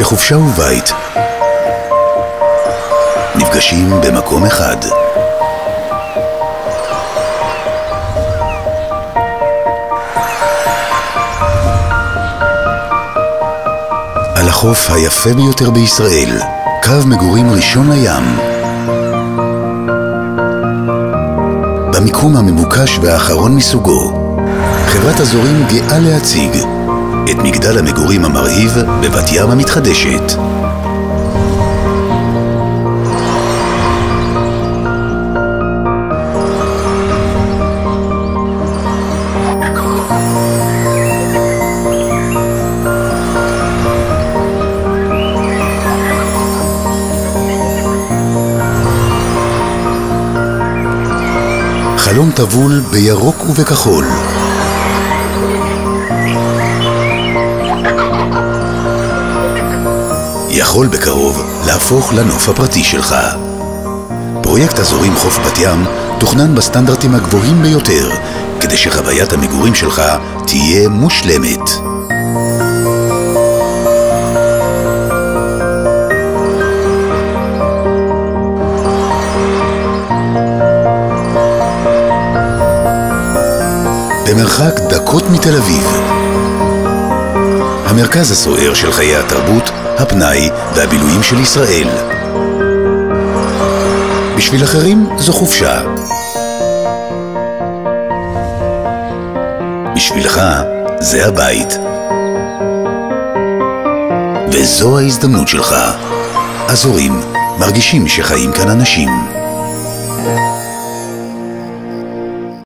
שחופשה ובית נפגשים במקום אחד. על החוף היפה ביותר בישראל, קו מגורים ראשון לים. במיקום הממוקש והאחרון מסוגו, חברת אזורים גאה להציג את מגדל המגורים המרהיב בבת ים המתחדשת. חלום טבול בירוק ובכחול. יכול בקרוב להפוך לנוף הפרטי שלך. פרויקט אזורים חוף בת ים תוכנן בסטנדרטים הגבוהים ביותר, כדי שחוויית המגורים שלך תהיה מושלמת. במרחק דקות מתל אביב, המרכז הסוער של חיי התרבות, הפנאי והבילויים של ישראל. בשביל אחרים זו חופשה. בשבילך זה הבית. וזו ההזדמנות שלך. אזורים מרגישים שחיים כאן אנשים.